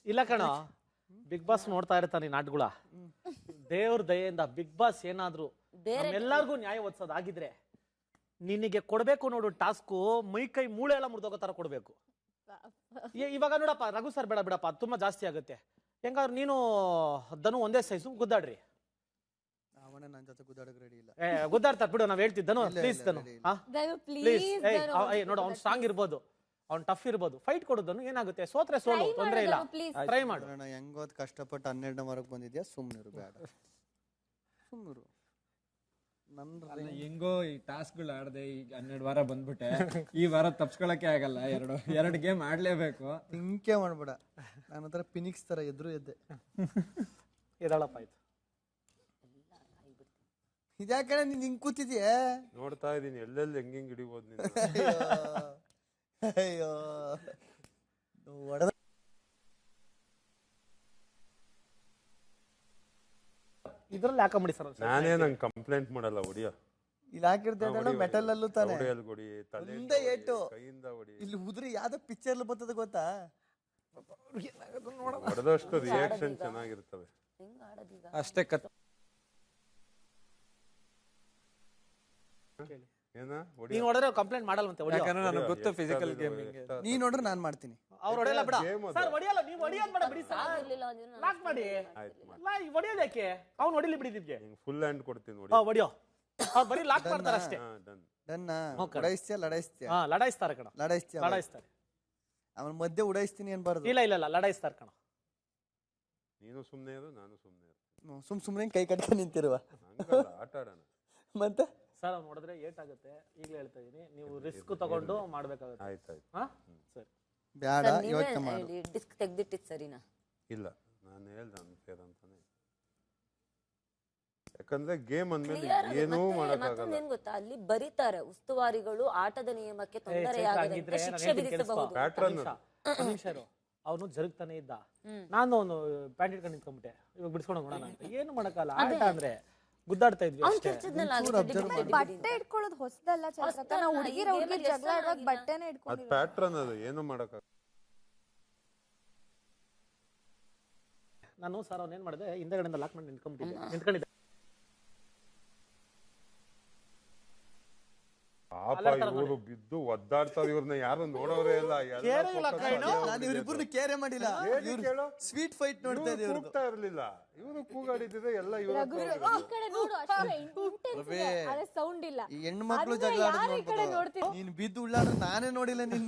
ಇಲ್ಲ ಕಣೋ, big boss ನೋಡ್ತಾ ಇರ್ತಾನೆ ನಾಟ್ಗುಳ. ದೇವ್ರ ದಯೆಯಿಂದ ಬಿಗ್ ಬಾಸ್ ಏನಾದ್ರು ಎಲ್ಲಾರ್ಗು ನ್ಯಾಯ ಒದ್ಸೋದಾಗಿದ್ರೆ ನಿನಗೆ ಕೊಡ್ಬೇಕು ನೋಡು ಟಾಸ್ಕು, ಮೈ ಕೈ ಮೂಳೆ ಎಲ್ಲ ಮುರಿದೋಗೋ ತರ ಕೊಡ್ಬೇಕು. ಇವಾಗ ನೋಡಪ್ಪ ರಘು ಸರ್ ಬೇಡ ಬಿಡಪ್ಪ, ತುಂಬಾ ಜಾಸ್ತಿ ಆಗುತ್ತೆ. ಹೆಂಗಾದ್ರು ನೀನು ಧನು ಒಂದೇ ಸೈಜು ಗುದ್ದಾಡ್ರಿ. ಗುದ್ದಾಡ್ತಾರ ಬಿಡು, ನಾವ್ ಹೇಳ್ತಿದ್ದನು ಪ್ಲೀಸ್ ಧನು ನೋಡು, ಅವ್ನು ಸ್ಟ್ರಾಂಗ್ ಇರ್ಬೋದು, ಅವ್ನು ಟಫ್ ಇರ್ಬೋದು, ಫೈಟ್ ಕೊಡೋದನ್ನು ಏನಾಗುತ್ತೆ, ಸೋತ್ರೆ ಸೋಲು, ತೊಂದ್ರೆ ಇಲ್ಲ, ಟ್ರೈ ಮಾಡು. ಹೆಂಗೋದ್ ಕಷ್ಟಪಟ್ಟು 12ನೇ ವಾರಕ್ಕೆ ಬಂದಿದ್ಯಾ, ಸುಮ್ನಿರು, ಬೇಡ ಸುಮ್ನಿರು. ಹೆಂಗೋ ಈ ಟಾಸ್ಕ್ಗಳು ಆಡದೆ ಈಗ 12 ವಾರ ಬಂದ್ಬಿಟ್ಟೆ, ಈ ವಾರ ತಪ್ಸ್ಕೊಳಕ್ಕೆ ಆಗಲ್ಲ. ಎರಡು ಗೇಮ್ ಆಡ್ಲೇಬೇಕು. ಹಿಂಗೆ ಮಾಡ್ಬೇಡ, ನನ್ನ ಹತ್ರ ಪಿನಿಕ್ಸ್ ತರ ಎದುರು ಎದ್ದೆ. ಎದಳಪ್ಪ ಆಯ್ತು. ಇದ್ಯಾಕಡೆ ನೀನ್ ಹಿಂಗ್ ಕೂತಿದ್ಯಾ? ನೋಡ್ತಾ ಇದೀನಿ ಎಲ್ಲೆಲ್ಲಿ ಹೆಂಗ್ ಹಿಡಿಬೋದು ನೀನು. ಅಯ್ಯೋ ಹೊಡೆದ ಇದ್ರಲ್ಲಿ ಯಾಕಂಬಿಡಿ ಸರ್, ನಾನೇ ನಂಗೆ ಕಂಪ್ಲೇಂಟ್ ಮಾಡಲ್ಲ, ಹೊಡಿಯ ಇಲ್ಲಿ ಹಾಕಿರ್ತೇನೆ ಮೆಟಲ್ ಅಲ್ಲೂ ತಾನೆ. ಹೊಡಿ, ಒಂದೇ ಏಟು ಕೈಯಿಂದ ಹೊಡಿ. ಇಲ್ಲಿ ಉದ್ರಿ ಯಾವ್ದೋ ಪಿಕ್ಚರ್ ಬರ್ತದ ಗೊತ್ತಾ? ಹೊಡೆದಷ್ಟು ರಿಯಾಕ್ಷನ್ ಚೆನ್ನಾಗಿರ್ತವೆ ಅಷ್ಟೇ. ನೀನ್ ಹೊಡೆದ್ರೆ ಕಂಪ್ಲೇಂಟ್ ಮಾಡಲ್ವಂತೆ. ಯಾಕಂದ್ರೆ ನನಗೆ ಗೊತ್ತು ಫಿಸಿಕಲ್ ಗೇಮಿಂಗ್. ನೀನ್ ನೋಡ್ರೆ ನಾನ್ ಮಾಡ್ತೀನಿ. ಅವ್ರು ಹೊಡೆಯಲ್ಲ ಬಿಡ ಸರ್, ಹೊಡಿಯಲ್ಲ, ನೀವು ಹೊಡಿಯೋದ್ ಬೇಡ ಬಿಡಿ ಸರ್, ಲಾಕ್ ಮಾಡಿ. ಹೊಡಿಯೋದು ಯಾಕೆ, ಅವ್ನು ಹೊಡಿಲಿ ಬಿಡಿ, ನಿಮ್ಗೆ ಫುಲ್ ಹ್ಯಾಂಡ್ ಕೊಡ್ತೀನಿ ನೋಡಿ. ಹೊಡಿಯೋ, ಅವ್ರು ಬರೀ ಲಾಕ್ ಮಾಡ್ತಾರೆ ಅಷ್ಟೇ. ಲಡಾಯಿಸ್ತೀಯ ಲಡಾಯಿಸ್ತೀಯ ಲಡಾಯಿಸ್ತಾರೆ ಕಣ, ಲಡಾಯಿಸ್ತೀಯ ಲಡಾಯಿಸ್ತಾರೆ. ಅವನ ಮಧ್ಯೆ ಉಡಾಯಿಸ್ತೀನಿ ಅನ್ಬಾರ್ದು. ಇಲ್ಲ ಇಲ್ಲ ಇಲ್ಲ, ಲಡಾಯಿಸ್ತಾರೆ ಕಣ. ನೀನು ಸುಮ್ನೆ ಇರು, ನಾನು ಸುಮ್ನೆ ಇರು. ಸುಮ್ನೆ ಕೈ ಕಟ್ಕೊಂಡು ನಿಂತಿರುವ ಆಟ ಆಡೋಣ ಮತ್ತೆ. ಸರ್ ಅವ್ನು ನೋಡಿದ್ರೆ ಏಟ್ ಆಗುತ್ತೆ, ಈಗಲೇ ಹೇಳ್ತಾ ಇದೀನಿ, ನೀವು ರಿಸ್ಕ್ ತಗೊಂಡು ಮಾಡ್ಬೇಕಾಗುತ್ತೆ. ಆಯ್ತಾಯ್ತು, ಸರಿ ಬೇಡ ಯೋಚನೆ ಮಾಡಿ. ಡಿಸ್ಕ್ ತೆಗ್ದಿಟ್ಟಿದ್ ಸರಿನಾ? ಇಲ್ಲ, ನಾನು ಹೇಳ್ದೆ ಅನ್ಫೇರ್ ಅಂತಾನೆ. ಯಾಕಂದ್ರೆ ಗೇಮ್ ಅಂದ್ಮೇಲೆ ಏನೂ ಮಾಡಕ್ಕಾಗಲ್ಲ. ಏನ್ ಗೊತ್ತಾ, ಅಲ್ಲಿ ಬರೀತಾರೆ ಉಸ್ತುವಾರಿಗಳು ಆಟದ ನಿಯಮಕ್ಕೆ ತೊಂದರೆಯಾಗಿದೆ, ಶಿಕ್ಷೆ ವಿಧಿಸಬಹುದು. ಪ್ಯಾಟ್ರನ್ ಅವನು ಜರುಗ್ತಾನೆ ಇದ್ದ, ನಾನು ಅವನು ಪ್ಯಾಂಟ್ ಇಟ್ಕೊಂಡು ನಿಂತ್ಕೊಂಡ್ಬಿಟ್ಟೆ, ಇವಾಗ ಬಿಡಿಸ್ಕೊಂಡು ಹೋಗೋಣ ಅಂತ. ಏನು ಮಾಡಕ್ಕಲ್ಲ, ಆಟ ಅಂದ್ರೆ ಗುದ್ದಾಡ್ತಾ ಇದ್ವಿ ಅಷ್ಟೇ. ಬಟ್ಟೆ ಇಟ್ಕೊಳ್ಳೋದು ಹೊಸದಲ್ಲ ಚಂದ್ರಕ್ಕ, ನಾವು ಹುಡುಗಿರ ಹುಡುಗಿ ಜಗಳ ಆಡುವಾಗ ಬಟ್ಟೆನೇ ಅದು ಪ್ಯಾಟ್ರನ್, ಅದು ಏನು ಮಾಡಕ್ಕ. ನಾನು ಸರ್ ಅವ್ನು ಏನ್ ಮಾಡಿದೆ, ಹಿಂದೆಗಡೆಯಿಂದ ಲಾಕ್ ಮಾಡಿ ನಿಂತ್ಕೊಂಡಿದ್ದೆ. ಪಾಪ ಇವರು ಬಿದ್ದು ಒದ್ದಾಡ್ತಾರೆ, ಇವ್ರನ್ನ ಯಾರು ನೋಡೋರೇ ಇಲ್ಲ. ನಾನು ಇವ್ರಿಬ್ರು ಕೇರೆ ಮಾಡಿಲ್ಲ, ಸ್ವೀಟ್ ಫೈಟ್ ನೋಡ್ತಾ ಇದ್ದೆ. ಕೂಗ್ತಾ ಇರ್ಲಿಲ್ಲ, ಇವರು ಕೂಗಾಡಿದ್ರೆ ಎಲ್ಲ ಇವರು. ಸೌಂಡ್ ಇಲ್ಲ, ಈ ಹೆಣ್ಣು ಮಕ್ಳು ಜಗಳ ನೀನ್ ಬಿದ್ದು ಉಳ್ಳಾಡ್ರೆ ನಾನೇ ನೋಡಿಲ್ಲ ನಿನ್ನ.